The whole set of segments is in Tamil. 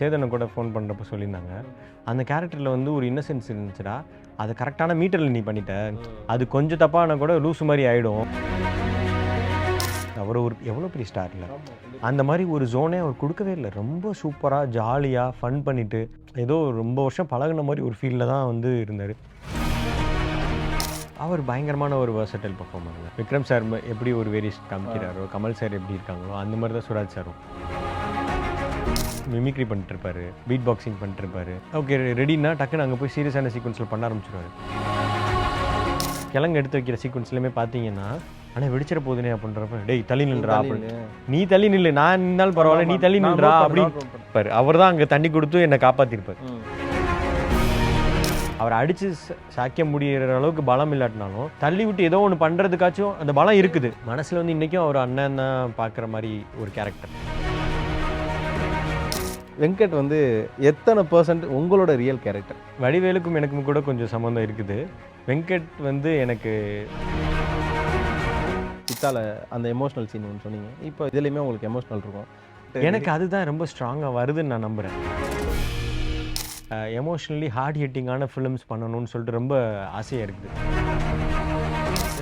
சேதனை கூட ஃபோன் பண்ணுறப்ப சொல்லியிருந்தாங்க, அந்த கேரக்டரில் வந்து ஒரு இன்னசென்ஸ் இருந்துச்சுடா, அதை கரெக்டான மீட்டரில் நீ பண்ணிட்ட, அது கொஞ்சம் தப்பானா கூட லூசு மாதிரி ஆகிடும். அவர் ஒரு எவ்வளோ பெரிய ஸ்டார் இல்லை, அந்த மாதிரி ஒரு ஜோனே அவர் கொடுக்கவே இல்லை. ரொம்ப சூப்பராக ஜாலியாக ஃபன் பண்ணிவிட்டு ஏதோ ரொம்ப வருஷம் பழகுன மாதிரி ஒரு ஃபீல்டில் தான் வந்து இருந்தார். அவர் பயங்கரமான ஒரு வெர்சடைல் பர்ஃபார்மருங்க. விக்ரம் சார் எப்படி ஒரு வேரியேஷன் காமிக்கிறாரோ, கமல் சார் எப்படி இருக்காங்களோ அந்த மாதிரி தான் சுராஜ் சாரும். மிமிக்ரி பண்ணிட்டுருப்பாரு, பீட் பாக்ஸிங் பண்ணிட்டுருப்பாரு. ஓகே ரெடின்னா டக்குன்னு அங்கே போய் சீரியஸான சீக்வன்ஸில் பண்ண ஆரம்பிச்சிருவாரு. கிழங்கு எடுத்து வைக்கிற சீக்வன்ஸ்லையுமே பார்த்தீங்கன்னா, ஆனால் வெடிச்சிட போதுனே அப்படின்றப்ப, டேய் தள்ளி நில்றா அப்படின்னு, நீ தள்ளி நில்லு, நான் நின்னாலும் பரவாயில்ல, நீ தள்ளி நில்றா அப்படின்னு அவர் தான் அங்கே தண்ணி கொடுத்து என்னை காப்பாற்றிருப்பார். அவரை அடித்து சாய்க்க முடிகிற அளவுக்கு பலம் இல்லாட்டினாலும் தள்ளி விட்டு ஏதோ ஒன்று பண்ணுறதுக்காச்சும் அந்த பலம் இருக்குது. மனசில் வந்து இன்றைக்கும் அவர் அண்ணன் தான் பார்க்குற மாதிரி ஒரு கேரக்டர். வெங்கட் வந்து எத்தனை % உங்களோட ரியல் கேரக்டர்? வடிவேலுக்கும் எனக்கும் கூட கொஞ்சம் சம்மந்தம் இருக்குது. வெங்கட் வந்து எனக்கு சித்தால அந்த எமோஷனல் சீன் ஒன்று சொன்னீங்க, இப்போ இதுலேயுமே உங்களுக்கு எமோஷனல் இருக்கும். எனக்கு அதுதான் ரொம்ப ஸ்ட்ராங்காக வருதுன்னு நான் நம்புகிறேன். எமோஷ்னலி ஹார்ட் ஹிட்டிங்கான ஃபிலிம்ஸ் பண்ணணும்னு சொல்லிட்டு ரொம்ப ஆசையாக இருக்குது.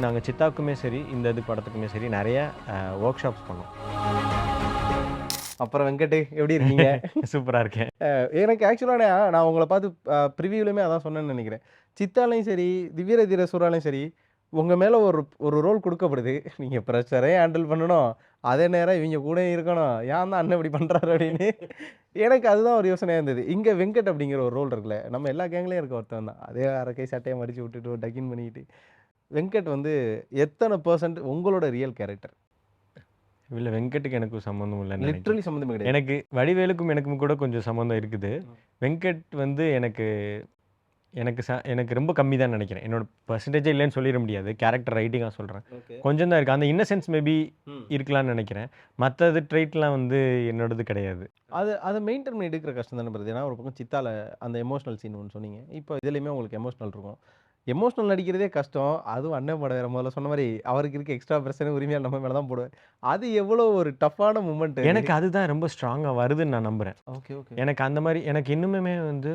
நாங்கள் சித்தாவுக்குமே சரி, இந்த இது படத்துக்குமே சரி நிறைய ஒர்க் ஷாப்ஸ் பண்ணோம். அப்புறம் வெங்கட் எப்படி இருக்கீங்க? சூப்பராக இருக்கேன். எனக்கு ஆக்சுவலாக நான் உங்களை பார்த்து ப்ரிவியூலையுமே அதான் சொன்னேன்னு நினைக்கிறேன். சித்தாலையும் சரி, திவ்ய தீர சூறாலையும் சரி, உங்கள் மேலே ஒரு ரோல் கொடுக்கப்படுது. நீங்கள் ப்ரெஷரையும் ஹேண்டில் பண்ணணும், அதே நேரம் இவங்க கூட இருக்கணும், ஏன் தான் அண்ணன் இப்படி பண்ணுறாரு அப்படின்னு. எனக்கு அதுதான் ஒரு யோசனையாக இருந்தது. இங்கே வெங்கட் அப்படிங்கிற ஒரு ரோல் இருக்குல்ல, நம்ம எல்லா கேங்லேயும் இருக்க ஒருத்தன் தான், அதே அரைக்கை சட்டையை மடித்து விட்டுட்டு டக்கின் பண்ணிக்கிட்டு. வெங்கட் வந்து எத்தனை % உங்களோட ரியல் கேரக்டர்? இல்லை வெங்கட்டுக்கு எனக்கும் சம்மந்தம் இல்லை, லிட்ரலி சம்மந்தம் கிடையாது. எனக்கு வடிவேலுக்கும் எனக்கும் கூட கொஞ்சம் சம்மந்தம் இருக்குது. வெங்கட் வந்து எனக்கு ரொம்ப கம்மி தான் நினைக்கிறேன். என்னோட பர்சன்டேஜே இல்லைன்னு சொல்லிட முடியாது, கேரக்டர் ரைட்டிங்காக சொல்கிறேன். கொஞ்சம் தான் இருக்குது, அந்த இன்னசென்ஸ் மேபி இருக்கலாம்னு நினைக்கிறேன். மற்றது ட்ரைட்லாம் வந்து என்னோடது கிடையாது. அதை மெயின்டைன் பண்ணி எடுக்கிற கஷ்டம் தானே படுது. ஏன்னா ஒரு பக்கம் சித்தால அந்த எமோஷனல் சீன் ஒன்று சொன்னீங்க, இப்போ இதுலேயுமே உங்களுக்கு எமோஷனல் இருக்கும். எமோஷனல் நடிக்கிறதே கஷ்டம், அதுவும் அண்ணன் படம் வேறு. முதல்ல சொன்ன மாதிரி அவருக்கு இருக்க எக்ஸ்ட்ரா பிரச்சனை உரிமையாக நம்ம மேலே தான் போடுவேன். அது எவ்வளோ ஒரு டஃப்பான மூமெண்ட். எனக்கு அதுதான் ரொம்ப ஸ்ட்ராங்காக வருதுன்னு நான் நம்புகிறேன். Okay okay. எனக்கு அந்த மாதிரி எனக்கு இன்னுமே வந்து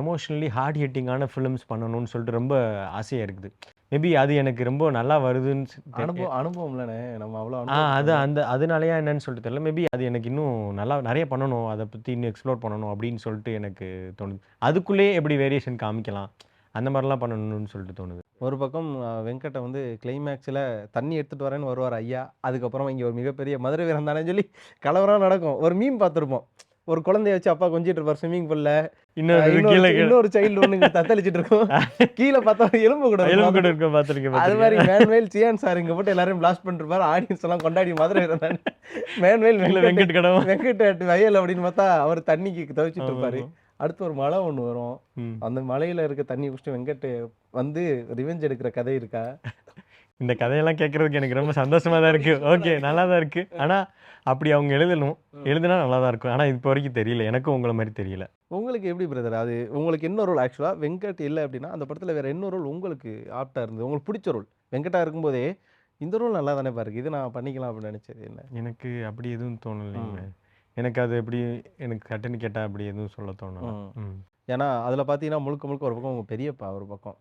எமோஷ்னலி ஹார்ட் ஹிட்டிங்கான ஃபிலிம்ஸ் பண்ணணும்னு சொல்லிட்டு ரொம்ப ஆசையாக இருக்குது. மேபி அது எனக்கு ரொம்ப நல்லா வருதுன்னு அனுபவம் இல்லைண்ணே, நம்ம அவ்வளோ அதனாலயா என்னன்னு சொல்லிட்டு தெரியல. மேபி அது எனக்கு இன்னும் நல்லா நிறைய பண்ணணும், அதை பற்றி இன்னும் எக்ஸ்ப்ளோர் பண்ணணும் அப்படின்னு சொல்லிட்டு எனக்கு தோணுது. அதுக்குள்ளேயே எப்படி வேரியேஷன் காமிக்கலாம் அந்த மாதிரிலாம் பண்ணணும்னு சொல்லிட்டு தோணுது. ஒரு பக்கம் வெங்கட்டை வந்து கிளைமேக்ஸில் தண்ணி எடுத்துகிட்டு வரேன்னு வருவார் ஐயா. அதுக்கப்புறம் இங்கே ஒரு மிகப்பெரிய மதுரை வீரன் தானே சொல்லி கலவரம் நடக்கும். ஒரு மீன் பார்த்துருப்போம், ஒரு குழந்தைய வச்சு அப்பா கொஞ்சிட்டு இருப்பார் ஸ்விம்மிங் பூல்ல, இன்னொரு சைல்டு ஒன்று தத்தளிச்சிட்டு இருக்கும், கீழே பார்த்தா எலும்பு கூட இருக்கும் பார்த்துருக்கேன். அது மாதிரி மேன்வேல் சியான் சார் இங்கே போட்டு எல்லாரும் பிளாஸ்ட் பண்ணிருப்பாரு, ஆடியன்ஸ் எல்லாம் கொண்டாடி மதுரை வீரன் மேன்வேல் வெங்கட் வயல் அப்படின்னு பார்த்தா அவர் தண்ணிக்கு தவிச்சிட்டு இருப்பாரு. அடுத்து ஒரு மலை ஒன்று வரும், அந்த மலையில் இருக்க தண்ணி குடிச்சிட்டு வெங்கட் வந்து ரிவெஞ்ச் எடுக்கிற கதை இருக்கா? இந்த கதையெல்லாம் கேட்குறதுக்கு எனக்கு ரொம்ப சந்தோஷமாக தான் இருக்குது. ஓகே நல்லா தான் இருக்குது, ஆனால் அப்படி அவங்க எழுதுனா நல்லா தான் இருக்கும். ஆனால் இப்போ வரைக்கும் தெரியல, எனக்கும் உங்களை மாதிரி தெரியல. உங்களுக்கு எப்படி பிரதர்? அது உங்களுக்கு என்ன ரோல்? ஆக்சுவலாக வெங்கட் இல்லை அப்படின்னா அந்த படத்தில் வேறு என்ன ரோல் உங்களுக்கு ஆப்டாக இருந்தது, உங்களுக்கு பிடிச்ச ரோல்? வெங்கட்டாக இருக்கும்போதே இந்த ரோல் நல்லா தானே பாருக்கு, இது நான் பண்ணிக்கலாம் அப்படின்னு நினச்சது என்ன? எனக்கு அப்படி எதுவும் தோணலைங்க. எனக்கு அது எப்படி எனக்கு கட்டுன்னு கேட்டால் அப்படி எதுவும் சொல்ல தோணல. ஏன்னா அதில் பார்த்தீங்கன்னா முழுக்க ஒரு பக்கம் உங்கள் பெரியப்பா, ஒரு பக்கம்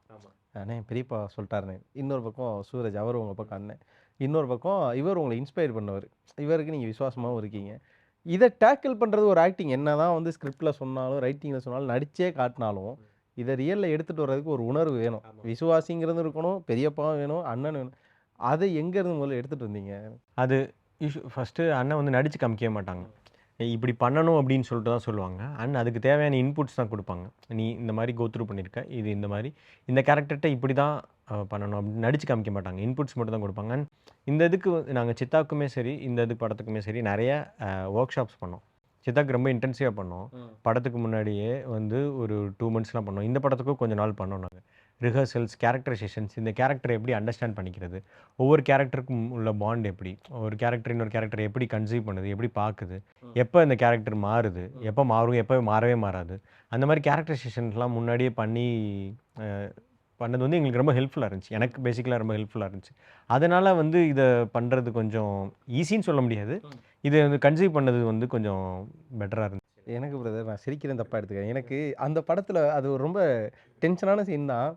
அண்ணே பெரியப்பா சொல்லிட்டாருண்ணே, இன்னொரு பக்கம் சூரஜ் அவர் உங்கள் பக்கம் அண்ணன், இன்னொரு பக்கம் இவர் உங்களை இன்ஸ்பயர் பண்ணவர், இவருக்கு நீங்கள் விசுவாசமாகவும் இருக்கீங்க. இதை டேக்கிள் பண்ணுறது ஒரு ஆக்டிங். என்ன தான் வந்து ஸ்கிரிப்டில் சொன்னாலும் ரைட்டிங்கில் சொன்னாலும் நடிச்சே காட்டினாலும் இதை ரியலில் எடுத்துகிட்டு வர்றதுக்கு ஒரு உணர்வு வேணும். விசுவாசிங்கிறது இருக்கணும், பெரியப்பாவும் வேணும், அண்ணன் வேணும். அதை எங்கேருந்து முதல்ல எடுத்துகிட்டு வந்தீங்க? அது ஃபஸ்ட்டு அண்ணன் வந்து நடித்து காமிக்கவே மாட்டாங்க, இப்படி பண்ணணும் அப்படின்னு சொல்லிட்டு தான் சொல்லுவாங்க. அண்ட் அதுக்கு தேவையான இன்புட்ஸ் தான் கொடுப்பாங்க. நீ இந்த மாதிரி கோத்ரூ பண்ணியிருக்க, இது இந்த மாதிரி இந்த கேரக்டர்கிட்ட இப்படி தான் பண்ணணும் அப்படின்னு நடித்து காமிக்க மாட்டாங்க, இன்புட்ஸ் மட்டும் தான் கொடுப்பாங்க. அண்ட் இந்த இதுக்கு நாங்கள் சித்தாவுக்குமே சரி, இந்த இது படத்துக்குமே சரி நிறைய ஒர்க் ஷாப்ஸ் பண்ணோம். சித்தாக்கு ரொம்ப இன்டென்சிவாக பண்ணோம். படத்துக்கு முன்னாடியே வந்து ஒரு 2 monthsலாம் பண்ணோம். இந்த படத்துக்கும் கொஞ்சம் நாள் பண்ணோம் நாங்கள். ரிஹர்சல்ஸ், கேரக்டரைசேஷன்ஸ், இந்த கேரக்டரை எப்படி அண்டர்ஸ்டாண்ட் பண்ணிக்கிறது, ஒவ்வொரு கேரக்டருக்கும் உள்ள பாண்ட் எப்படி, ஒரு கேரக்டர் இன்னொரு கேரக்டரை எப்படி கன்சீவ் பண்ணுது, எப்படி பார்க்குது, எப்போ இந்த கேரக்டர் மாறுது, எப்போ மாறும், எப்போ மாறவே மாறாது, அந்த மாதிரி கேரக்டரைசேஷன்ஸ்லாம் முன்னாடியே பண்ணது வந்து எங்களுக்கு ரொம்ப ஹெல்ப்ஃபுல்லாக இருந்துச்சு. எனக்கு பேசிக்கலாக ரொம்ப ஹெல்ப்ஃபுல்லாக இருந்துச்சு. அதனால் வந்து இதை பண்ணுறது கொஞ்சம் ஈஸின்னு சொல்ல முடியாது, இதை வந்து கன்சீவ் பண்ணது வந்து கொஞ்சம் பெட்டராக இருந்துச்சு. எனக்கு பிரதர் நான் சிரிக்கிறேன் தப்பா எடுத்துக்கிறேன். எனக்கு அந்த படத்துல அது ஒரு ரொம்ப டென்ஷனான சீன் தான்.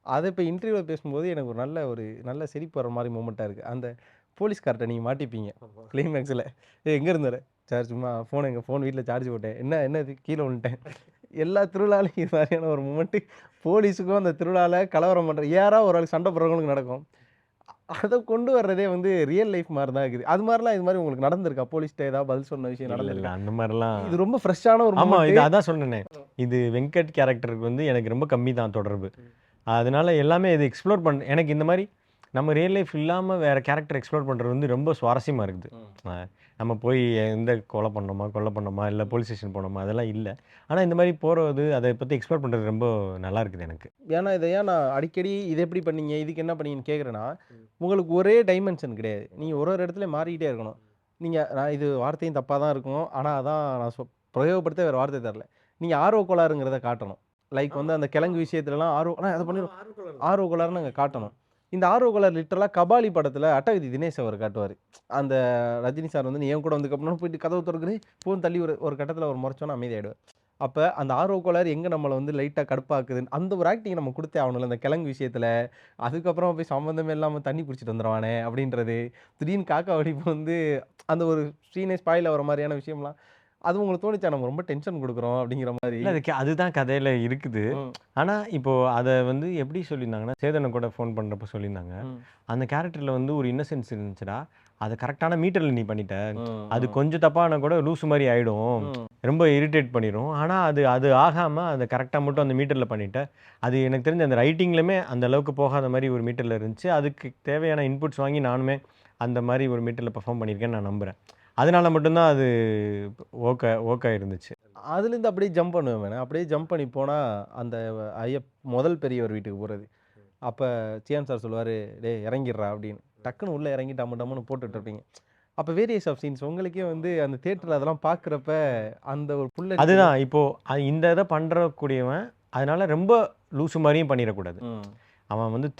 அத இப்ப இன்டர்வியூல பேசும்போது எனக்கு ஒரு நல்ல சிரிப்பு வர மாரி மொமெண்ட்டா இருக்கு. அந்த போலீஸ்கார்ட்ட நீங்க மாட்டிப்பீங்க. கிளைமேக்ஸ்ல. எங்க இருந்த?" "சார் சும்மா ஃபோன் வீட்ல சார்ஜ் போட்டேன்." என்ன இது? கீழ விழுந்துட்டேன்." எல்லா திருவிழாலயும் இது மாரியான ஒரு மொமெண்ட் போலீஸுக்கும் அந்த திருவிழால கலவரம் பண்ற யாராவது ஒரு ஆளுக்கு சண்டை போடுறவங்களுக்கு நடக்கும். அத கொண்டு வர்றதே வந்து ரியல் லைஃப் மாரி தான் இருக்குது. அது மாரிலாம் இது மாரி உங்களுக்கு நடந்திருக்கா? போலீஸ்ட்ட ஏதாவது பதில் சொன்ன விஷயம் இல்ல. நடந்திருக்கா? அந்த மாரிலாம் இது ரொம்ப ஃப்ரெஷ்ஷான ஒரு ஆமா. மொமெண்ட். இது அதான் சொன்னேனே. இது வெங்கட் கேரக்டருக்கு வந்து எனக்கு ரொம்ப கம்மி தான் தொடர்பு. அதனால எல்லாமே இது எக்ஸ்ப்ளோர் எனக்கு இந்த மாரி நம்ம ரியல் லைஃப் இல்லாம வேற கேரக்டர் எக்ஸ்ப்ளோர் பண்றது வந்து ரொம்ப சுவாரஸ்யமா இருக்குது. அ நம்ம போய் எந்த கொலை பண்ணோமா, இல்ல போலீஸ் ஸ்டேஷன் போனோமா அதெல்லாம் இல்ல. ஆனா இந்த மாரி போறது, அத பத்தி எக்ஸ்ப்ளோர் பண்றது ரொம்ப நல்லா இருக்குது எனக்கு. ஏன்னா, இத ஏன் நான் அடிக்கடி இத எப்படி பண்ணீங்க? இதுக்கு என்ன பண்ணீங்கன்னு கேட்கிறேன்னா, உங்களுக்கு ஒரே டைமென்ஷன் கிடையாது. நீங்க ஒரு இடத்துல மாறிக்கிட்டே இருக்கணும். நான் இது வார்த்தையும் தப்பா தான் இருக்கும். ஆனா, அதான் நான் பிரயோகப்படுத்த வேற வார்த்தை தெர்ல. நீங்க ஆர்வ கோளாறுங்கிறத காட்டணும். லைக் வந்து அந்த கிழங்கு விஷயத்துலலாம் அத பண்ணிருவோம். ஆர்வ கோளாறுன்னு அங்க காட்டணும். இந்த ஆர்வ கோளாறு லிட்டரலா கபாலி படத்துல அட்டகத்தி தினேஷ் அவர் காட்டுவாரு. அந்த ரஜினி சார் வந்து, "நீ என் கூட வந்துக்கப்படணும்னு" போயிட்டு கதவு தொறக்குது. ஃபோன் தள்ளி ஒரு ஒரு கட்டத்துல அவர் முறைச்சோனே அமைதியாயிடுவார். அப்ப அந்த ஆர்வ கோளாறு எங்க நம்மள வந்து லைட்டா கடுப்பாக்குதுன்னு, அந்த ஒரு ஆக்டிங் நம்ம குடுத்தே ஆகணும்ல. அந்த கிழங்கு விஷயத்துல. அதுக்கப்புறம் போய் சம்மந்தமே இல்லாம தண்ணி புடிச்சிட்டு வந்துருவானே அப்படின்றது. திடீர்னு காக்கா வெடிப்பு வந்து அந்த ஒரு சீனே ஸ்பாயில் ஆகுற மாரியான விஷயம்லாம். அது உங்களுக்கு தோணுச்சா? நம்ம ரொம்ப டென்ஷன் குடுக்குறோம் அப்படிங்கிற மாரி? இல்ல அதுதான் கதையில இருக்குது. ம். ஆனா, இப்போ அத வந்து எப்படி சொல்லியிருந்தாங்கன்னா, சேதன கூட ஃபோன் பண்றப்ப சொல்லியிருந்தாங்க. ம். அந்த கேரக்டர்ல வந்து ஒரு இன்னசென்ஸ் இருந்துச்சுடா. அத கரெக்ட்டான மீட்டர்ல நீ பண்ணிட்ட. ம். அது ம். கொஞ்சம் தப்பானா கூட லூசு மாரி ஆயிடும். ம். ரொம்ப இரிட்டேட் பண்ணிரும். ஆனா, அது அது ஆகாம அத கரெக்ட்டா மட்டும் அந்த மீட்டர்ல பண்ணிட்ட. அது எனக்கு தெரிஞ்சு அந்த ரைட்டிங்லயுமே அந்த அளவுக்கு போகாத மாரி ஒரு மீட்டர்ல இருந்துச்சு. அதுக்கு தேவையான இன்புட்ஸ் வாங்கி நானுமே அந்த மாரி ஒரு மீட்டர்ல பெர்ஃபார்ம் பண்ணியிருக்கேன்னு நான் நம்புறேன். அதனால மட்டும் தான் அது ஓகே இருந்துச்சு. அதுலேருந்து அப்படியே ஜம்ப் பண்ணுவேன் நானு. அப்படியே ஜம்ப் பண்ணி போனா, அந்த முதல் பெரியவர் வீட்டுக்கு போறது. அப்ப சியான் சார் சொல்லுவாரு, "டேய் இறங்கிர்றா" அப்படின்னு. டக்குனு உள்ள இறங்கி டம்மு டம்முன்னு போட்டுட்டு இருப்பீங்க. அப்ப வேரியஸ் ஆஃப் சீன்ஸ் உங்களுக்கே வந்து அந்த தியேட்டர்ல அதெல்லாம் பார்க்குறப்ப, அந்த ஒரு புல்லரிக்குது. அதுதான் இப்போ இந்த இத பண்றக்கூடியவன், அதனால ரொம்ப லூசு மாரியும் பண்ணிறக்கூடாது. ம். அவன் வந்து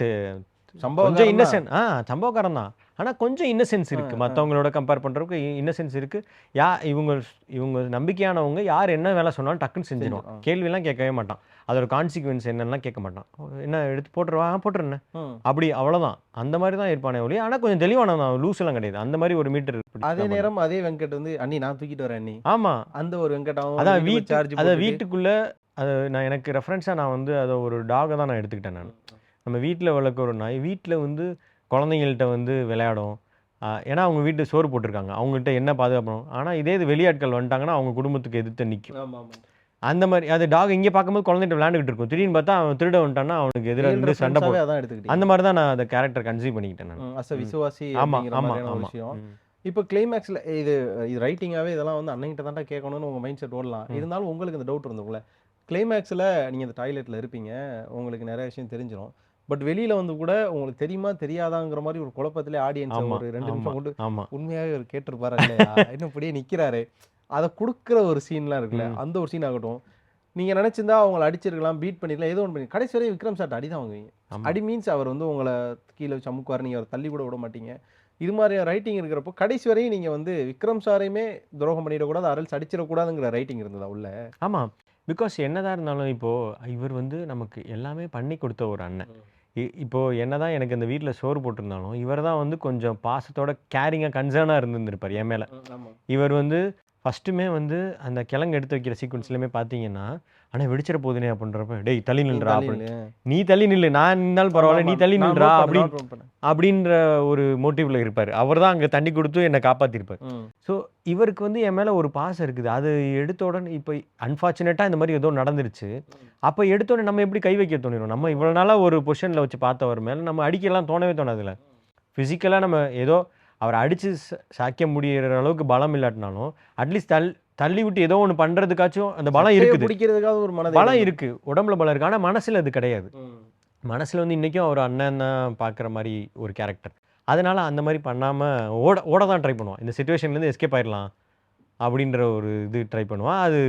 கொஞ்சம் சம்பவக்காரன் தான். இன்னசென்ட் சம்பவக்காரன் தான். ஆனா கொஞ்சம் இன்னசென்ஸ் அ, இருக்கு. அ. மத்தவங்களோட கம்பேர் பண்றதுக்கு இன்னசென்ஸ் இருக்கு. இவங்க இவங்க நம்பிக்கையானவங்க யார் என்ன வேலை சொன்னாலும் டக்குன்னு செஞ்சுருவான். செஞ்சிரும். கேள்விலாம் கேட்கவே மாட்டான். அதோட கான்சிக்வென்ஸ் என்னன்னுலாம் கேட்க மாட்டான். என்ன எடுத்து போட்டுறவா? போட்டுறேண்ணே. ம். அப்படி அவ்வளோதான். அந்த மாரி தான் இருப்பானே ஒழிய, ஆனா கொஞ்சம் தெளிவானவன் தான். லூஸ்லாம் கிடையாது. அந்த மாரி ஒரு மீட்டர் பிடிச்சு அதே தான் பண்ணுவான். நேரம் அதே வெங்கட் வந்து, "அண்ணி நான் தூக்கிட்டு வரேன் அண்ணி." ஆமா. அந்த ஒரு வெங்கட் அவன் வந்து அதான் வீட்டுக்குள்ள சார்ஜ் போட்டுட்டு வீட்டுக்குள்ள நான் எனக்கு ரெஃபரன்ஸா நான் வந்து அத ஒரு டாக தான் நான் எடுத்துக்கிட்டேன் நானு. நம்ம வீட்ல வளர்க்குற ஒரு நாய், வீட்ல வந்து குழந்தைங்கள்ட்ட வந்து விளையாடும். ஏன்னா அவங்க வீட்ல சோறு போட்டுருக்காங்க. அவங்கள்ட்ட என்ன பாதுகாப்பு ஆனா இதே இது வெளியாட்கள் வந்துட்டாங்கன்னா, அவங்க குடும்பத்துக்கு எதிர்த்து நிக்கும். ஆமாமா. அந்த மாரி அது டாக் இங்க பார்க்கும்போது குழந்தைகிட்ட விளையாண்டுகிட்டு இருக்கும். திடீர்னு பார்த்தா அவன் திருட வந்துட்டான்னா, அவனுக்கு எதிரா ரியல் நின்னு சண்டை ரெஃபரன்ஸாவே அதான் எடுத்துக்கிட்டீங்க. அந்த மாரி தான் நான் அந்த கேரக்டர் கன்சீவ் பண்ணிக்கிட்டேன் நானு. அஸ் அ ம். விசுவாசி ஆமா, அப்படிங்கிற ஆமா, மாரியான ஒரு ஆமா. விஷயம். ம். இப்ப கிளைமேக்ஸ்ல இது இது ரைட்டிங்காவே இதெல்லாம் வந்து அண்ணன்கிட்ட தான்டா கேட்கணும்னு உங்க மைண்ட் செட் ஓடலாம். ம். இருந்தாலும் உங்களுக்கு இந்த டவுட் இருந்துக்கும்ல. கிளைமேக்ஸ்ல நீங்க இந்த டாய்லெட்ல இருப்பீங்க. உங்களுக்கு நெறைய விஷயம் தெரிஞ்சிரும். பட் வெளியில வந்து கூட உங்களுக்கு தெரியுமா? தெரியாதாங்கிற மாரி ஒரு குழப்பத்திலே ஆடியன்ஸ ஆமா, ஒரு 2 ஆமா, நிமிஷம் கொண்டு ஆமா. உண்மையாவே இவரு கேட்டுருப்பாரா இல்லையா? இன்னும் இப்படியே நிக்கிறாரே. அத குடுக்குற ஒரு சீன்லாம் இருக்குல்ல. ம். அந்த ஒரு சீன் ஆகட்டும். நீங்க நெனச்சிருந்தா அவங்கள அடிச்சிருக்கலாம், பீட் பண்ணிருக்கலாம். ஏதோ ஒண்ணு பண்ணி கடைசி வரையும் விக்ரம் சார்ட்ட அடி தான் வாங்குவீங்க. ஆமா. அடி மீன்ஸ் அவர் வந்து உங்கள கீழ வச்சு அமுக்குவாரு. நீங்க அவர தள்ளி கூட விட மாட்டீங்க. இது மாரியான ரைட்டிங் இருக்கிறப்போ, கடைசி வரையும் நீங்க வந்து விக்ரம் சாரையுமே துரோகம் பண்ணிடக்கூடாது, ஆர் அடிச்சிடக்கூடாதுங்கிற ரைட்டிங் இருந்ததா உள்ள? ஆமா. பிகாஸ் என்னதான் இருந்தாலும் இப்போ இவர் வந்து நமக்கு எல்லாமே பண்ணி குடுத்த ஒரு அண்ணன். இப்போ என்னதான் எனக்கு இந்த வீட்ல சோறு போட்டிருந்தாலும், இவர் தான் வந்து கொஞ்சம் பாசத்தோட கேரிங்கா, கன்சர்னா இருந்திருந்திருப்பாரு என் மேல. ஆமா. இவர் வந்து ஃபர்ஸ்ட்டுமே வந்து அந்த கிழங்கு எடுத்து வைக்கிற சீக்வென்ஸ்லயுமே பார்த்தீங்கன்னா, "அண்ணே வெடிச்சிட போகுதுண்ணே" அப்படின்றப்ப, "டேய் தள்ளி நீ நில்றா" தள்ளி அப்படின்னு. நில்லு. "நீ தள்ளி நில்லு. நான் நின்னாலும் பரவால்ல. நீ ஆமாமா. தள்ளி நான் நில்றா" நோட் பண்ணேன், நோட் பண்ணேன். அப்படின்ற ஒரு மோட்டிவ்ல இருப்பாரு. அவர் தான் அங்க தண்ணி குடுத்து என்ன காப்பாத்தியிருப்பாரு. ம். ஸோ, இவருக்கு வந்து என் மேல ஒரு பாசம் இருக்குது. அது எடுத்த உடனே இப்ப அன்பார்ச்சுனேட்டா இந்த மாரி ஏதோ நடந்துருச்சு. அப்ப எடுத்த உடனே நம்ம எப்படி கை வைக்க தோணிரும்? நம்ம இவ்வளோ நாளா ஒரு பொசிஷன்ல வச்சு பார்த்தவர் மேல நம்ம அடிக்கலாம் தோணவே தோணாதுல்ல. பிசிக்கலா நம்ம ஏதோ அவர அடிச்சு சாய்க்க முடியிற அளவுக்கு பலம் இல்லாட்டினாலும், அட்லீஸ்ட் தள்ளி விட்டு ஏதோ ஒண்ணு பண்றதுக்காச்சும் அந்த பலம் சட்டைய இருக்குது. புடிக்கிறதுக்காவது ஒரு பலம் மனதைரியம் இருக்கும். இருக்கு. உடம்புல பலம் இருக்கு. ஆனா மனசுல அது கிடையாது. ம். மனசுல வந்து இன்னைக்கும் அவர அண்ணன் தான் பார்க்குற மாரி ஒரு கேரக்டர். அதனால அந்த மாரி பண்ணாம ஓட ஓட தான் ட்ரை பண்ணுவான். இந்த சிச்சுவேஷன்லேருந்து எஸ்கேப் ஆயிரலாம். அப்படின்ற ஒரு இது ட்ரை பண்ணுவான். அது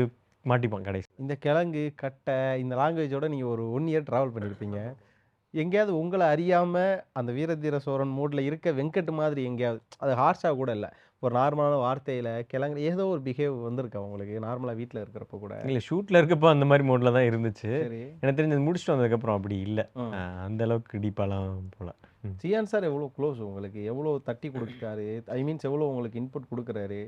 மாட்டிப்பான் கடைசி. இந்த கிழங்கு, கட்டை இந்த லாங்குவேஜோட நீங்க ஒரு 1 இயர் டிராவல் பண்ணியிருப்பீங்க. எங்கேயாவது உங்கள அறியாம அந்த வீரதீர சோழன் மூட்ல இருக்க வெங்கட் மாதிரி எங்கேயாவது, அது ஹார்ஷா கூட இல்ல. ஒரு நார்மலான வார்த்தையில கிளங்கு ஏதோ ஒரு பிஹேவ் வந்திருக்கா உங்களுக்கு? நார்மலா வீட்ல இருக்கிறப்போ கூட? இல்ல ஷூட்ல இருக்கப்போ அந்த மாரி மோட்ல தான் இருந்துச்சு. சரி. எனக்கு தெரிஞ்சு அது முடிச்சுட்டு வந்ததுக்கப்புறம் அப்படி இல்ல. ம். அந்த அளவுக்கு டீப்பாலாம் போல. ம். சியான் சார் எவ்வளோ க்ளோஸ் உங்களுக்கு? எவ்வளோ தட்டி குடுத்துட்டாரு? ஐ மீன்ஸ் எவ்வளோ உங்களுக்கு இன்புட் குடுக்குறாரு?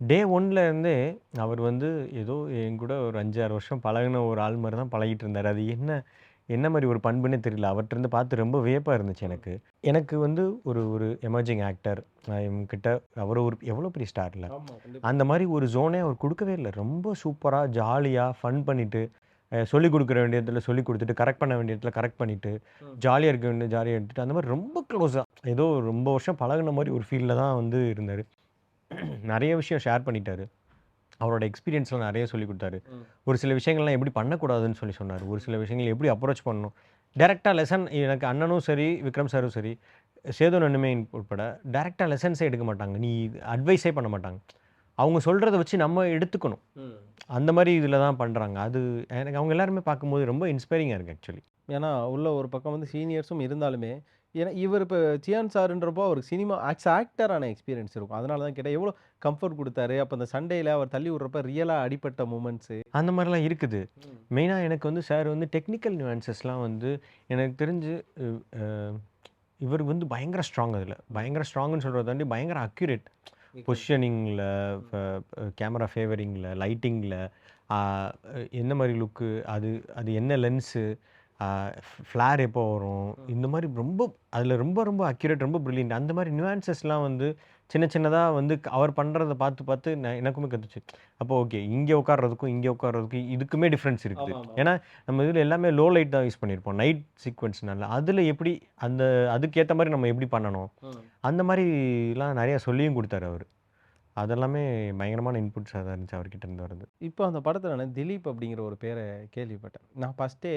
டே 1ல இருந்தே அவர் வந்து ஏதோ என் கூட ஒரு 5, 6 வருஷம் பழகுன ஒரு ஆள் மாரி தான் பழகிட்டு இருந்தாரு. அது என்ன என்ன மாரி ஒரு பண்புன்னே தெரியல. அவர்ட்டருந்து பார்த்து ரொம்ப வியப்பா இருந்துச்சு எனக்கு. எனக்கு வந்து ஒரு ஒரு எமர்ஜிங் ஆக்டர் இவங்ககிட்ட அவர் ஒரு எவ்வளோ பெரிய ஸ்டார்ல. ஆமா, கண்டிப்பா. அந்த மாரி ஒரு ஜோனே அவர் குடுக்கவே இல்ல. ரொம்ப சூப்பரா, ஜாலியா, ஃபன் பண்ணிட்டு, சொல்லிக் குடுக்குற வேண்டிய இடத்துல சொல்லிக் குடுத்துட்டு, கரெக்ட் பண்ண வேண்டிய இடத்துல கரெக்ட் பண்ணிட்டு, ம். ஜாலியா இருக்க வேண்டிய ஜாலியா எடுத்துட்டு, அந்த மாரி ரொம்ப க்ளோஸா ஏதோ ரொம்ப வருஷம் பழகுன மாரி ஒரு ஃபீல்ல தான் வந்து இருந்தாரு. நெறைய விஷயம் ஷேர் பண்ணிட்டாரு. அவரோட எக்ஸ்பீரியன்ஸ்லாம் நெறைய சொல்லிக் குடுத்தாரு. ம். ஒரு சில விஷயங்கள்லாம் எப்படி பண்ணக்கூடாதுன்னு சொல்லி சொன்னாரு. ஒரு சில விஷயங்கள் எப்படி அப்ரோச் பண்ணணும். டைரக்ட்டா லெசன் எனக்கு அண்ணனும் சரி, விக்ரம் சாரும் சரி, சேது நன்னிமே உட்பட டைரக்ட்டா லெசன்ஸே எடுக்க மாட்டாங்க. நீ அட்வைஸே பண்ண மாட்டாங்க. அவங்க சொல்றத வச்சு நம்ம எடுத்துக்கணும். ம். அந்த மாரி இதில தான் பண்றாங்க. அது எனக்கு அவங்க எல்லாருமே பார்க்கும்போது ரொம்ப இன்ஸ்பைரிங்கா இருக்கு ஆக்சுவலி. ஏன்னா, உள்ள ஒரு பக்கம் வந்து சீனியர்ஸும் இருந்தாலுமே, ஏன்னா இவர் இப்ப சியான் சார்ன்றப்போ அவருக்கு சினிமா ஆக்டரான எக்ஸ்பீரியன்ஸ் இருக்கும். அதனால தான் கேட்டேன். எவ்வளோ கம்ஃபோர்ட் குடுத்தாரு? அப்ப அந்த சண்டையில அவர் தள்ளி விடுறப்ப ரியலா அடிபட்ட மூமெண்ட்ஸு. அந்த மாரிலாம் இருக்குது. ம். மெயினா எனக்கு வந்து சார் வந்து டெக்னிக்கல் நியூயான்சஸ்லாம் வந்து எனக்கு தெரிஞ்சு அ இவரு வந்து பயங்கர ஸ்ட்ராங் அதில. பயங்கர ஸ்ட்ராங்குன்னு சொல்றத தாண்டி பயங்கர அக்யூரேட். பொசிஷனிங்கில, ஃப கேமரா ஃபேவரிங்கில, லைட்டிங்கில, ஆ என்ன மாரி லுக்கு, அது அது என்ன லென்ஸு, ஆ ஃப்ளேர் எப்போ வரும், இந்த மாரி ரொம்ப அதில ரொம்ப ரொம்ப அக்யூரேட், ரொம்ப பிரில்லியன்ட். அந்த மாரி நியூயான்சஸ்லாம் வந்து சின்ன சின்னதா வந்து அவர் பண்றத பார்த்து பார்த்து எனக்குமே கத்துச்சு. அப்போ ஓகே, இங்க உட்கார்றதுக்கும், இங்க உட்கார்றதுக்கும் இதுக்குமே டிஃபரன்ஸ் இருக்குது. ஆமாமா. ஏன்னா, நம்ம இதில எல்லாமே லோ லைட் தான் யூஸ் பண்ணியிருப்போம். நைட் சீக்வென்ஸ்னால. அதில எப்படி அந்த அதுக்கேத்த மாரி நம்ம எப்படி பண்ணணும்? ம். அந்த மாரிலாம் நெறைய சொல்லியும் குடுத்தாரு அவரு. அதெல்லாமே பயங்கரமான இன்புட்ஸா தான் இருந்துச்சு அவர்கிட்ட இருந்து வரது. இப்போ அந்த படத்துல நான் திலீப் அப்படிங்கிற ஒரு பேர கேள்விப்பட்டேன். நான் ஃபர்ஸ்ட்டே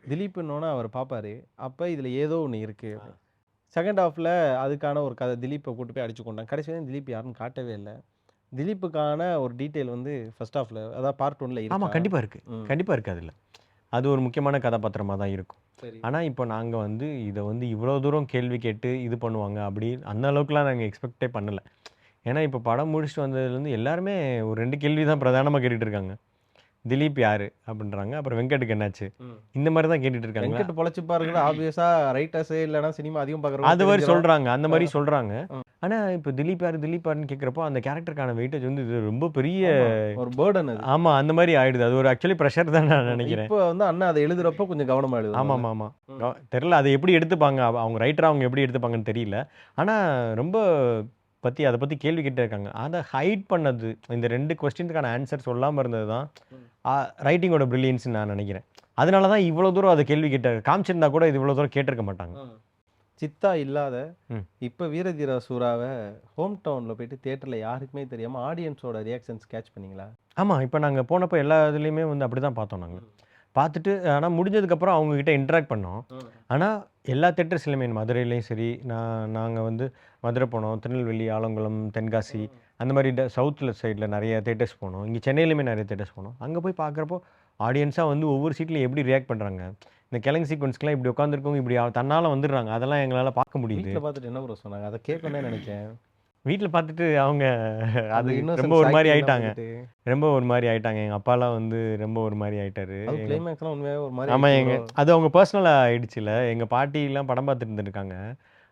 திலீப்ன்னோன அவர் பார்ப்பாரு. அப்ப இதுல ஏதோ ஒண்ணு இருக்கு அப்படின்னு. செகண்ட் ஹாஃப்ல அதுக்கான ஒரு கதை திலீப்ப கூட்டு போய் அடிச்சு கொண்டாங்க. கடைசி வரையும் திலீப் யாருன்னு காட்டவே இல்ல. திலீப்புக்கான ஒரு டீட்டெயில் வந்து ஃபர்ஸ்ட் ஹாஃப்ல அதாவது பார்ட் 1ல ஆமா, இருக்கா? கண்டிப்பா இருக்கு. ம். கண்டிப்பா இருக்கு அதுல. அது ஒரு முக்கியமான கதாபாத்திரமா தான் இருக்கும். சரி. ஆனா, இப்போ நாங்க வந்து இத வந்து இவ்வளோ தூரம் கேள்வி கேட்டு இது பண்ணுவாங்க அப்படி அந்த அளவுக்குலாம் நாங்க எக்ஸ்பெக்ட்டே பண்ணல. ஏன்னா, இப்போ படம் முடிச்சுட்டு வந்ததுலேருந்து எல்லாருமே ஒரு 2 கேள்வி தான் பிரதானமா கேட்டுட்டு இருக்காங்க. திலீப் யாரு? அப்படின்றாங்க. அப்புறம் வெங்கட்டுக்கு என்னாச்சு? ம். இந்த மாரி தான் கேட்டுட்டு இருக்காங்களா? வெங்கட் பொழச்சுப்பாருங்கன்னு ஆப்வியஸா ரைட்டர்ஸு இல்லன்னா சினிமா அதிகம் பார்க்குறவங்களுக்கு அது மாரி தெரிஞ்சிரும். சொல்றாங்க. அந்த மாரி சொல்றாங்க. ம். ஆனா, இப்போ திலீப் யாரு? திலீப் யாருன்னு கேட்கிறப்போ, அந்த கேரக்டருக்கான வெயிட்டேஜ் வந்து இது ரொம்ப பெரிய ஆமா. ஒரு பர்டன் அது. ஆமா. அந்த மாரி ஆயிடுது. அது ஒரு ஆக்சுவலி பிரஷர் தான் நான் நெனைக்கிறேன். இப்போ வந்து அண்ணன் அத எழுதுறப்போ கொஞ்சம் கவனமா எழுதணும்ல. ஆமாமாமா. ம். தெரியல அத எப்படி எடுத்துப்பாங்க? அவங்க ரைட்டரா அவங்க எப்படி எடுத்துப்பாங்கன்னு தெரியல. ஆனா, ரொம்ப அத பத்தி கேள்வி கேட்டே இருக்காங்க. அத ஹைட் பண்ணது, இந்த 2 கொஸ்டினுக்கான ஆன்சர் சொல்லாம இருந்தது தான் ம். ரைட்டிங்கோட பிரில்லியன்ஸ்ன்னு நான் நெனைக்கிறேன். அதனால தான் இவ்வளோ தூரம் அத கேள்வி கேட்டாரு. காமிச்சிருந்தா கூட இது இவ்வளோ தூரம் கேட்டிருக்க மாட்டாங்க. ம். சித்தா இல்லாத ம். இப்ப வீரதீர சூராவ ஹோம் டவுன்ல போயிட்டு தியேட்டர்ல யாருக்குமே தெரியாம ஆடியன்ஸோட ரியாக்ஷன்ஸ் கேட்ச் பண்ணீங்களா? ஆமா. இப்ப நாங்க போனப்போ எல்லா இதுலயுமே வந்து அப்படிதான் பார்த்தோம் நாங்க. ம். பார்த்துட்டு ஆனா முடிஞ்சதுக்கப்புறம் அவங்க கிட்ட இன்டராக்ட் பண்ணோம். ம். ஆனா, எல்லா தியேட்டர்ஸ்லயுமே மதுரையிலயும் சரி, நாங்க வந்து மதுரை போனோம், திருநெல்வேலி, ஆலங்குளம், தென்காசி ம். அந்த மாரி சவுத்ல சைட்ல நெறைய தியேட்டர்ஸ் போனோம். இங்க சென்னையிலயுமே நெறைய தியேட்டர்ஸ் போனோம். அங்க போய் பார்க்குறப்போ, ஆடியன்ஸா வந்து ஒவ்வொரு சீட்லயும் எப்படி ரியாக்ட் பண்றாங்க. இந்த கிழங்கு சீக்வென்ஸ்க்குலாம் இப்படி உட்காந்துருக்கவங்க இப்படி தன்னால வந்துடுறாங்க. அதெல்லாம் எங்களால பார்க்க முடியுது. வீட்ல பார்த்துட்டு என்ன ப்ரோ சொன்னாங்க? அத கேட்கணும்னு தான் நெனைச்சேன். வீட்ல பார்த்துட்டு அவங்க அந்த அது ரொம்ப இன்னோசன்ஸ் ஒரு மாரி ஆக்டிங்லாம் ஆயிட்டாங்க. பண்ணிட்டு. ரொம்ப ஒரு மாரி ஆயிட்டாங்க. எங்க அப்பாலாம் வந்து ரொம்ப ஒரு மாரி ஆயிட்டாரு. அதுவும் எங்க கிளைமேக்ஸ்லாம் உண்மையாவே ஒரு மாரி ஆமா. ஆயிடுச்சு ப்ரோ. அது அவங்க பர்சனலா ஆயிடுச்சுல்ல. எங்க பாட்டிலாம் படம் பார்த்துட்டு இருந்திருக்காங்க.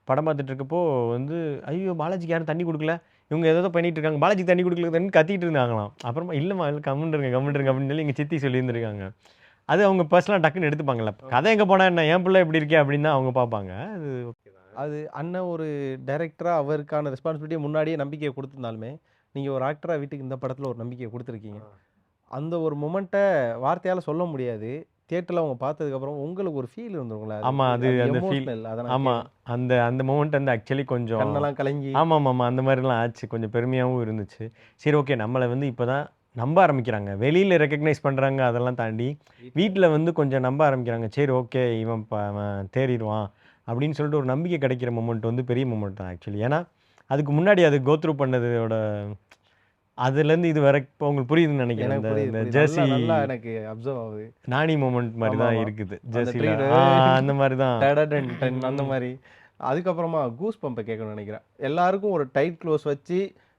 படம் பார்த்துட்டு இருக்கப்போ வந்து, "ஐயோ! பாலாஜிக்கு யாரும் தண்ணி குடுக்கல. இவங்க ஏதேதோ பண்ணிட்டு இருக்காங்க. பாலாஜிக்கு தண்ணி குடுக்கலன்னு" கத்திட்டு இருந்தாங்களாம். அப்புறமா "இல்லம்மா இல்ல கம்முனு இருங்க, கம்முனு இருங்க" அப்படின்னு சொல்லி எங்க சித்தி சொல்லியிருந்திருக்காங்க. அது அவங்க பர்சனலா டக்குன்னு எடுத்துப்பாங்கல்ல. கதை எங்க போனா என்ன? என் புள்ள இப்படி இருக்கே அப்படின்னு தான் அவங்க பார்ப்பாங்க. அது ஓகே தான். அது அண்ணன் ஒரு டைரக்டரா அவருக்கான ரெஸ்பான்சிபிலிட்டிய முன்னாடியே நம்பிக்கைய குடுத்திருந்தாலுமே, நீங்க ஒரு ஆக்டரா வீட்டுக்கு இந்த படத்துல ஒரு நம்பிக்கைய குடுத்துருக்கீங்க. அந்த ஒரு மொமெண்ட்ட வார்த்தையால சொல்ல முடியாது. தியேட்டர்ல அவங்க பார்த்ததுக்கப்புறம் உங்களுக்கு ஒரு ஃபீல் இருந்திருக்கும்ல. அது ஆமா. அது அது அந்த ஃபீல் எமோஷனல். அத நான் ஆமா. அந்த அந்த மொமெண்ட் வந்து ஆக்சுவலி கொஞ்சம் கண்ணெல்லாம் கலங்கி. ஆமாமாமா. அந்த மாரிலாம் ஆச்சு. கொஞ்சம் பெருமையாவும் இருந்துச்சு. சரி ஓகே நம்மள வந்து இப்ப தான் நம்ப ஆரம்பிக்கிறாங்க. வெளியில ரெகக்னைஸ் பண்றாங்க அதெல்லாம் தாண்டி, வீட்ல வந்து கொஞ்சம் நம்ப ஆரம்பிக்கிறாங்க. சரி ஓகே அவன் தேறிருவான் அப்படின்னு சொல்லிட்டு ஒரு நம்பிக்கை கிடைக்கிற மொமெண்ட் வந்து பெரிய மொமெண்ட் தான் ஆக்சுவலி. ஏன்னா, அதுக்கு முன்னாடி அது கோ த்ரூ பண்ணதோட அதுலேருந்து இது வரைக்கும் இப்போ உங்களுக்கு புரியுதுன்னு நெனைக்கிறேன். எனக்கு இந்த புரியுது, இந்த புரியுது. ஜெர்சி நல்லா நல்லா எனக்கு அப்சர்வ் ஆகுது. நானி மொமெண்ட் மாரி தான் ஆமாமா. இருக்குது. அந்த ஜெர்சில ட்ரெய்லரு அந்த மாரி தான். டடடன் டன் அந்த ம். மாரி. அதுக்கப்புறமா கூஸ் பம்ப கேட்கணும்னு நெனைக்கிறேன். எல்லாருக்கும் ஒரு டைட் க்ளோஸ் வச்சு,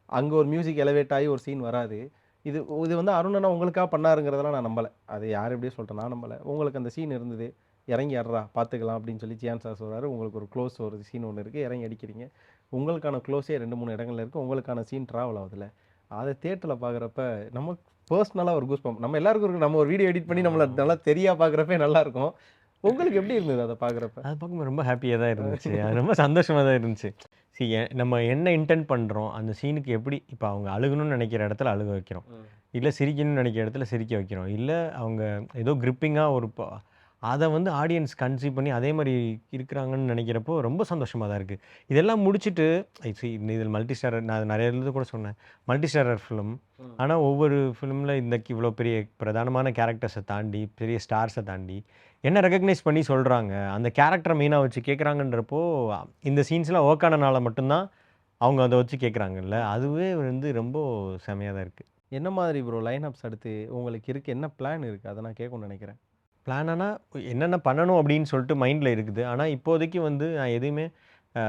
அங்க ஒரு மியூசிக் எலவேட் ஆகி ஒரு சீன் வராது. இது இது வந்து அருண் அண்ணா உங்களுக்கா பண்ணாருங்கிறதெல்லாம் நான் நம்பல. அது யார் எப்படியோ சொல்லட்டும், நான் நம்பல. உங்களுக்கு அந்த சீன் இருந்தது. "இறங்கி அட்றா பார்த்துக்கலாம்" அப்படின்னு சொல்லி ஜியான் சார் சொல்றாரு. உங்களுக்கு ஒரு க்ளோஸ் ஒரு சீன் ஒண்ணு இருக்கு. இறங்கி அடிக்கிறீங்க. உங்களுக்கான க்ளோஸே 2, 3 இடங்கள்ல இருக்கு. உங்களுக்கான சீன் டிராவல் ஆகுதுல்ல. அத தியேட்டர்ல பார்க்குறப்ப நமக்கு பர்சனலா ஒரு கூஸ் பம்ப். நம்ம எல்லாருக்கும் இருக்கு. நம்ம ஒரு வீடியோ எடிட் பண்ணி நம்மள நல்லா தெரியா பார்க்குறப்பே நல்லா இருக்கும். உங்களுக்கு எப்படி இருந்தது அத பார்க்குறப்ப? அது பார்க்கும்போது ரொம்ப ஹாப்பியா தான் இருந்துச்சு. அது ரொம்ப சந்தோஷமா தான் இருந்துச்சு. நம்ம என்ன இன்டென்ட் பண்றோம், அந்த சீனுக்கு எப்படி இப்ப அவங்க அழுகணும்னு நெனைக்கிற இடத்துல அழுக வைக்கிறோம். இல்ல சிரிக்கணும்னு நெனைக்கிற இடத்துல சிரிக்க வைக்கிறோம். இல்ல அவங்க ஏதோ கிரிப்பிங்கா அத வந்து ஆடியன்ஸ் கன்சீவ் பண்ணி அதே மாரி இருக்கிறாங்கன்னு நெனைக்கிறப்போ ரொம்ப சந்தோஷமா தான் இருக்கு. இதெல்லாம் முடிச்சுட்டு இதில மல்டி ஸ்டாரர் நான் நெறைய இதுல கூட சொன்னேன். Multi starrer film. ஆனா ஒவ்வொரு ஃபிலிம்ல இவ்வளோ பெரிய பிரதானமான கேரக்டர்ஸ தாண்டி, பெரிய ஸ்டார்ஸ தாண்டி என்ன ரெகக்னைஸ் பண்ணி சொல்றாங்க. அந்த கேரக்டர மெயினா வச்சு கேட்குறாங்கன்றப்போ, இந்த சீன்ஸ்லாம் ஒர்க் ஆனனால மட்டும் தான் அவங்க அத வச்சு கேட்குறாங்கல்ல. அதுவே வந்து ரொம்ப செம்மையா தான் இருக்கு. என்ன மாதிரி ப்ரோ லைன் அப்ஸ் அடுத்து உங்களுக்கு இருக்கு? என்ன பிளான் இருக்கு? அத நான் கேட்கணும்னு நெனைக்கிறேன். பிளானானா என்னென்ன பண்ணணும் அப்படின்னு சொல்லிட்டு மைண்ட்ல இருக்குது. ஆனா இப்போதைக்கு வந்து நான் எதையுமே அ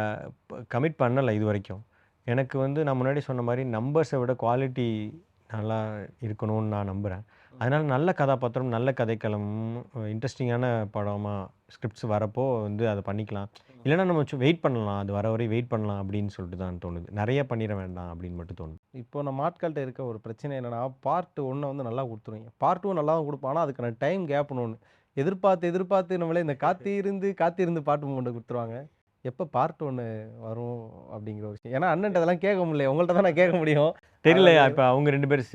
கமிட் பண்ணல இதுவரைக்கும். எனக்கு வந்து நான் முன்னாடி சொன்ன மாரி நம்பர்ஸ விட குவாலிட்டி நல்லா இருக்கணும்னு நான் நம்புறேன். அதனால நல்ல கதாபாத்திரம், நல்ல கதைக்களம், இன்ட்ரஸ்டிங்கான படமா ஸ்கிரிப்ட்ஸ் வரப்போ வந்து அத பண்ணிக்கலாம். இல்லன்னா நம்ம வெயிட் பண்ணலாம். அது வர வரையும் வெயிட் பண்ணலாம் அப்படின்னு சொல்லிட்டு தான் தோணுது. நெறைய பண்ணிற வேண்டாம் அப்படின்னு மட்டும் தோணுது. இப்போ நம்ம ஆட்கள்ட்ட இருக்க ஒரு பிரச்சனை என்னன்னா, பார்ட் 1 வந்து நல்லா குடுத்துருவீங்க. பார்ட் 2 நல்லா தான் குடுப்பான். ஆனா, அதுக்கான டைம் கேப்ன்னு ஒண்ணு. எதிர்பார்த்து நம்மளே இந்த காத்திருந்து பார்ட் 3 கொண்டு குடுத்துருவாங்க. எப்ப பார்ட் 1 வரும் அப்படிங்கிற ஒரு விஷயம். ஏன்னா அண்ணன்ட்ட அதெல்லாம் கேட்க முடியல. உங்கள்ட்ட தான் நான் கேட்க முடியும். தெரியல. அதாவது இப்ப அவங்க 2 பேரும்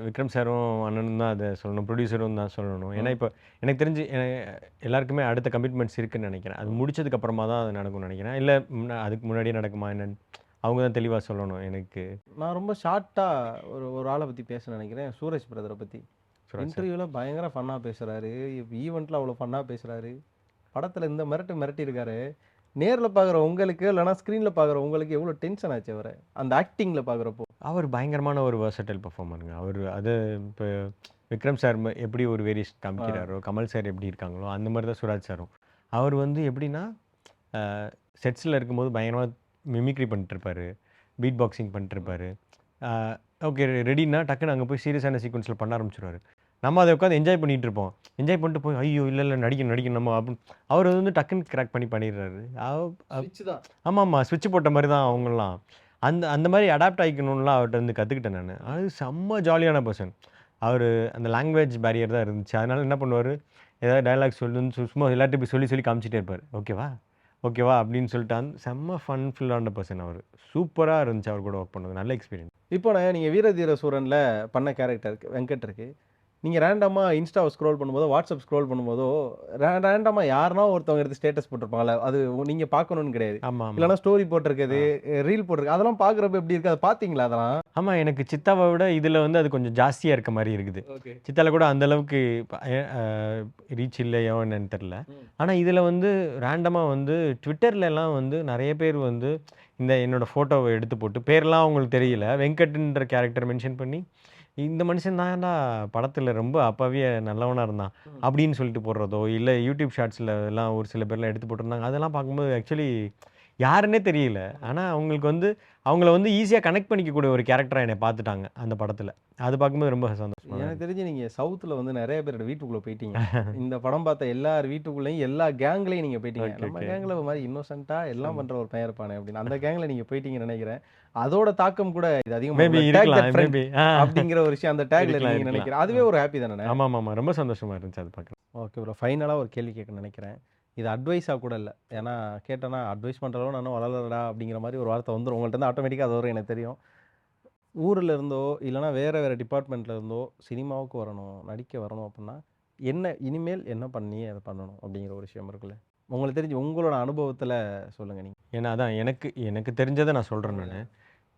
விக்ரம் சாரும், அண்ணனும் தான் அத சொல்லணும். ப்ரொடியூசரும் தான் சொல்லணும். ஏன்னா, ம். இப்ப எனக்கு தெரிஞ்சு எல்லாருக்குமே அடுத்த கமிட்மெண்ட்ஸ் இருக்குன்னு நெனைக்கிறேன். அது முடிச்சதுக்கு அப்புறமா தான் அது நடக்கும்னு நெனைக்கிறேன். இல்ல அதுக்கு முன்னாடியே நடக்குமா என்னன்னு அவங்க தான் தெளிவா சொல்லணும் எனக்கு. நான் ரொம்ப ஷார்ட்டா ஒரு ஒரு ஆள பத்தி பேச நெனைக்கிறேன். சூரஜ் பிரதர பத்தி. சுராஜ் சார். இன்டர்வியூல பயங்கர ஃபன்னா பேசுறாரு. ஈவென்ட்ல அவ்வளோ ஃபன்னா பேசுறாரு. படத்துல இந்த மிரட்டியிருக்காரு. நேர்ல பார்க்குற உங்களுக்கு, இல்லன்னா ஸ்க்ரீன்ல பார்க்குற உங்களுக்கு எவ்வளோ டென்ஷன் ஆச்சு அவர? அந்த ஆக்டிங்ல பார்க்குறப்போ. அவர் பயங்கரமான ஒரு வெர்சடைல் பெர்ஃபார்மருங்க. அது இப்ப விக்ரம் சார் எப்படி ஒரு வேரியேஷன் ஆ. காமிக்கிறாரோ, கமல் சார் எப்படி இருக்காங்களோ, அந்த மாரி தான் சுராஜ் சாரும். அவர் வந்து எப்படின்னா, அ செட்ஸ்ல இருக்கும்போது பயங்கரமா மிமிக்ரி பண்ணிட்டுருப்பாரு. பீட் பாக்ஸிங் பண்ணிட்டுருப்பாரு. அ ஓகே ரெடின்னா டக்குனு அங்க போய் சீரியஸான சீக்வென்ஸ்ல பண்ண ஆரம்பிச்சுருவாரு. நம்ம அத உட்காந்து என்ஜாய் பண்ணிட்டு இருப்போம். என்ஜாய் பண்ணிட்டு போய், ஐயோ! இல்ல நடிக்கணும் நம்ம அப்படின்னு அவரு வந்து டக்குன்னு கிராக் பண்ணிடுறாரு. ஸ்விட்ச் தான். ஆமாமா. ஸ்விட்ச் போட்ட மாரி தான் அவங்கலாம். அந்த அந்த மாரி அடாப்ட் ஆயிக்கணும்லாம் அவர்ட்ட இருந்து கத்துக்கிட்டேன் நானு. அது செம்ம ஜாலியான பெர்சன். அவரு அந்த லாங்குவேஜ் பேரியர் தான் இருந்துச்சு. அதனால என்ன பண்ணுவாரு, ஏதாவது டயலாக் சொல்லணும்னு சும்மா எல்லார்ட்டயும் போய் சொல்லி சொல்லி காமிச்சிட்டே இருப்பாரு. ஓகேவா? ஓகேவா? அப்படின்னு சொல்லிட்டு செம்ம ஃபன்ஃபுல்லான பெர்சன் அவரு. சூப்பரா இருந்துச்சு அவர் கூட ஒர்க் பண்ணது. நல்ல எக்ஸ்பீரியன்ஸ். இப்போ நீங்க வீர தீர சூரன்ல பண்ண கேரக்டர் இருக்கு. வெங்கட் இருக்கு. நீங்க ரேண்டமா இன்ஸ்டாவ ஸ்க்ரோல் பண்ணும்போதோ, வாட்ஸ்அப் ஸ்க்ரோல் பண்ணும்போதோ, ரேண்டமா யாருனா ஒருத்தவங்க எடுத்து ஸ்டேட்டஸ் போட்டிருப்பாங்கல்ல. அது நீங்க பார்க்கணும்னு கிடையாது. ஆமா, ஆமா. இல்லன்னா ஸ்டோரி போட்டிருக்குது, ஆ. ரீல் போட்டிருக்கு. அதெல்லாம் பார்க்குறப்ப எப்படி இருக்கு? அத பார்த்தீங்களா அதெல்லாம்? ஆமா. எனக்கு சித்தாவ விட இதுல வந்து அது கொஞ்சம் ஜாஸ்தியா இருக்க மாரி இருக்குது. ஓகே. சித்தால கூட அந்த அளவுக்கு ப எ அ ரீச் இல்லையோ என்னன்னு தெரியல. ம். ஆனா இதுல வந்து ரேண்டமா வந்து Twitterலலாம் வந்து நெறைய பேர் வந்து இந்த என்னோட ஃபோட்டோவ எடுத்து போட்டு பேர்லாம் அவங்களுக்கு தெரியல. வெங்கட்ன்ற கேரக்டர் மென்ஷன் பண்ணி, "இந்த மனுஷன் தான்டா படத்துல ரொம்ப அப்பாவியா நல்லவனா இருந்தான்." ம். அப்படின்னு சொல்லிட்டு போடுறதோ, இல்ல யூடியூப் ஷார்ட்ஸ்ல எல்லாம் ஒரு சில பேர்லாம் எடுத்து போட்டிருந்தாங்க. அதெல்லாம் பார்க்கும்போது ஆக்சுவலி யாருன்னே தெரியல. ஆனா அவங்களுக்கு வந்து அவங்கள வந்து ஈஸியா கனெக்ட் பண்ணிக்கக்கூடிய ஒரு கேரக்டரா என்னைய பார்த்துட்டாங்க, அந்த படத்துல. அது பார்க்கும்போது ரொம்ப சந்தோஷமா தான் எனக்கு இருந்துச்சு. தெரிஞ்சு நீங்க சவுத்ல வந்து நெறைய பேரோட வீட்டுக்குள்ள போயிட்டீங்க. இந்த படம் பார்த்த எல்லார் வீட்டுக்குள்ளயும், எல்லா கேங்லயும் நீங்க போயிட்டீங்க. ஓகே, நம்ம ஓகே. கேங்ல ஒரு மாரி இன்னோசென்ட்டா எல்லாம் ஆமா. பண்ற ஒரு பையன் இருப்பானே அப்படின்னு. அந்த கேங்ல நீங்க போயிட்டீங்கன்னு நெனைக்கிறேன். அதோட தாக்கம் கூட இது அதிகமா மேபி இருக்கும்ல. டேக் இருக்கலாம். That friend maybe. அப்படிங்கிற ஒரு விஷயம் அந்த டேக்ல இருக்கலாம், இருக்கீங்கன்னு இருக்கலாம். நெனைக்கிறேன். அதுவே ஒரு ஹாப்பி தானே? ஆமாமாமா. ரொம்ப சந்தோஷமா இருந்துச்சு அது பார்க்க. Okay bro. ஃபைனலா ஒரு கேள்வி கேட்கணும்னு நெனைக்கிறேன். இது அட்வைஸா கூட இல்ல. ஏன்னா கேட்டேன்னா, அட்வைஸ் பண்ற அளவு நான் இன்னும் வளரலடா அப்படிங்கிற மாரி ஒரு வார்த்தை வந்துரும். உங்கள்ட்ட இருந்து ஆட்டோமேட்டிக்கா அது வரும் எனக்கு தெரியும். ஊர்ல இருந்தோ, இல்லன்னா வேற டிபார்ட்மெண்ட்ல இருந்தோ சினிமாவுக்கு வரணும், நடிக்க வரணும் அப்புட்ன்னா, இனிமேல் என்ன பண்ணி அத பண்ணணும் அப்படிங்கிற ஒரு விஷயம் இருக்குல்ல. உங்களுக்கு தெரிஞ்சு உங்களோட அனுபவத்துல சொல்லுங்க நீங்க. ஏன்னா அதான் எனக்கு எனக்கு தெரிஞ்சத நான் சொல்றேன் நானு.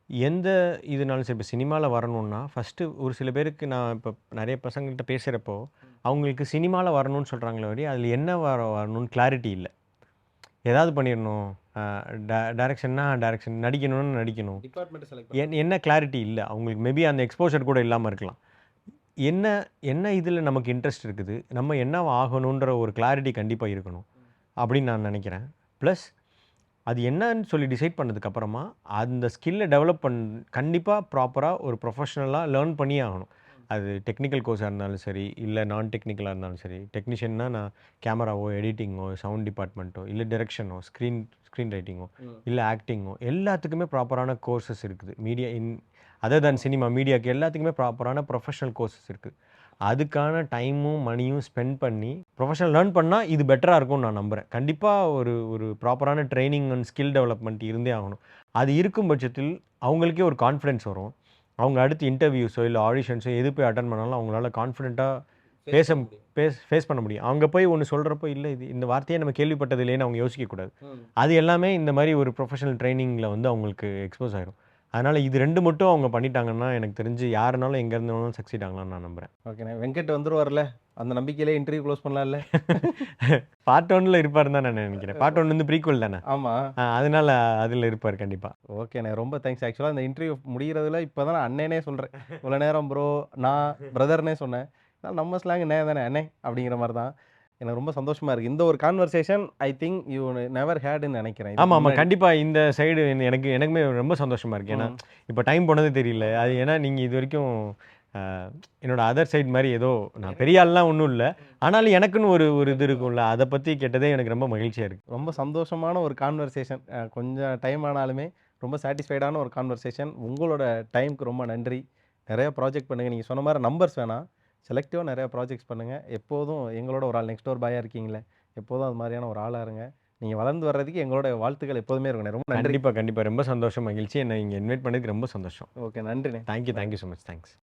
எந்த இதுனாலும் சரி, இப்ப சினிமால வரணும்னா, ஃபர்ஸ்ட்டு ஒரு சில பேருக்கு நான் இப்ப நெறைய பசங்கள்ட்ட பேசுறப்போ, அவங்களுக்கு சினிமால வரணும்னு சொல்றாங்களே ஒழிய, அதில என்ன வரணும்னு கிளாரிட்டி இல்ல. ஏதாவது பண்ணிறணும். அ டைரக்ஷன்னா டைரக்ஷன், நடிக்கணும்னா நடிக்கணும். டிபார்ட்மெண்ட் செலக்ட் என்ன கிளாரிட்டி இல்ல. அவங்களுக்கு மேபி அந்த எக்ஸ்போஷர் கூட இல்லாம இருக்கலாம். என்ன என்ன இதில நமக்கு இன்ட்ரெஸ்ட் இருக்குது? நம்ம என்னவா ஆகணுன்ற ஒரு கிளாரிட்டி கண்டிப்பா இருக்கணும். அப்படின்னு நான் நெனைக்கிறேன். பிளஸ் அது என்னன்னு சொல்லி டிசைட் பண்ணதுக்கப்புறமா, அந்த ஸ்கில்ல டெவலப் கண்டிப்பா ப்ராப்பரா ஒரு ப்ரொஃபஷனலா லேர்ன் பண்ணியே ஆகணும். அது டெக்னிக்கல் கோர்ஸா இருந்தாலும் சரி, இல்ல நான் டெக்னிக்கலா இருந்தாலும் சரி. டெக்னீஷியன்னா நான் கேமராவோ, எடிட்டிங்கோ, சவுண்ட் டிபார்ட்மெண்ட்டோ, இல்ல டைரக்ஷனோ, ஸ்க்ரீன் ஸ்க்ரீன் ரைட்டிங்கோ, ம். இல்ல ஆக்டிங்கோ எல்லாத்துக்குமே ப்ராப்பரான கோர்சஸ் இருக்குது. அதர் தேன் சினிமா, மீடியாக்கு எல்லாத்துக்குமே ப்ராப்பரான ப்ரொஃபஷனல் கோர்சஸ் இருக்குது. அதுக்கான டைமும், மணியும் ஸ்பெண்ட் பண்ணி ப்ரொஃபஷனல் லேர்ன் பண்ணா இது பெட்டரா இருக்கும்னு நான் நம்புறேன். கண்டிப்பா ஒரு ஒரு ப்ராப்பரான ட்ரெய்னிங் அண்ட் ஸ்கில் டெவலப்மெண்ட் இருந்தே ஆகணும். அது இருக்கும் பட்சத்தில் அவங்களுக்கே ஒரு கான்ஃபிடன்ஸ் வரும். அவங்க அடுத்து இன்டர்வியூஸோ, இல்ல ஆடிஷன்ஸோ எது போய் அட்டெண்ட் பண்ணாலும் அவங்களால கான்ஃபிடென்ட்டா ஃபேஸ் பேச பண்ண முடியும். ஃபேஸ் பண்ண முடியும். அங்க போய் ஒண்ணு சொல்றப்போ, இல்ல இது இந்த வார்த்தையே நம்ம கேள்விப்பட்டது இல்லையேன்னு அவங்க யோசிக்கக்கூடாது. ம். அது எல்லாமே இந்த மாரி ஒரு ப்ரொஃபஷனல் ட்ரெய்னிங்ல வந்து அவங்களுக்கு எக்ஸ்போஸ் ஆயிரும். அதனால இது 2 மட்டும் அவங்க பண்ணிட்டாங்கன்னா, எனக்கு தெரிஞ்சு யாருனாலும் எங்க இருந்து வேணாலும் சக்சீட் ஆகலாம்னு நான் நம்புறேன். ஓகேண்ணே. வெங்கட் வந்துருவார்ல? அந்த நம்பிக்கையிலே இன்டர்வியூ க்ளோஸ் பண்ணலாம்ல? பார்ட் 1ல இருப்பாருன்னு தான் நான் நினைக்கிறேன். பார்ட் 1 வந்து ப்ரீக்வல் தானே. ஆமா. அதனால அதுல இருப்பாரு கண்டிப்பா. ஓகேண்ணே. ரொம்ப தேங்க்ஸ். ஆக்சுவலா இந்த இன்டர்வியூ முடிகிறதுல இப்ப தான் நான் அண்ணேன்னே சொல்றேன். இவ்வளோ நேரம் ப்ரோ, நான் பிரதர்னே சொன்னேன். நம்ம ஸ்லாங் அண்ணே தானே, அண்ணே அப்படிங்கிற மாரி தான். எனக்கு ரொம்ப சந்தோஷமா இருக்கு. இந்த ஒரு conversation I think you never ஹேடுன்னு நெனைக்கிறேன். இதுக்கு ஆமா. முன்னாடி. கண்டிப்பா இந்த சைடு எனக்குமே ரொம்ப சந்தோஷமா இருக்கு. ஏன்னா, ம். இப்ப டைம் போனதே தெரியல. அது ஏன்னா நீங்க இதுவரைக்கும் அ என்னோட அதர் சைடு மாரி ஏதோ நான் பெரிய ஆள்லாம் ஒண்ணும் இல்ல. ஆனாலும் எனக்குன்னு ஒரு ஒரு இது இருக்கும்ல. அத பத்தி கேட்டதே எனக்கு ரொம்ப மகிழ்ச்சியா இருக்கு. ரொம்ப சந்தோஷமான ஒரு கான்வர்சேஷன். கொஞ்சம் டைம் ஆனாலுமே ரொம்ப சாட்டிஸ்ஃபைடான ஒரு கான்வர்சேஷன். உங்களோட டைம்க்கு ரொம்ப நன்றி. நெறைய ப்ராஜெக்ட் பண்ணுங்க. நீங்க சொன்ன மாரி நம்பர்ஸ் வேணாம். செலக்டிவா நெறைய ப்ராஜெக்ட்ஸ் பண்ணுங்க. எப்போதும் எங்களோட ஒரு ஆள் நெக்ஸ்ட் டோர் பாயா இருக்கீங்களே, எப்போதும் அது மாரியான ஒரு ஆளா இருங்க. நீங்க வளர்ந்து வர்றதுக்கு எங்களோட வாழ்த்துக்கள் எப்போதுமே இருக்கணும். ரொம்ப நன்றி. கண்டிப்பா. ரொம்ப சந்தோஷம், மகிழ்ச்சி. என்ன இங்க இன்வைட் பண்ணதுக்கு ரொம்ப சந்தோஷம். ஓகே. நன்றிண்ணே. Thank you bye. Thank you so much. Thanks.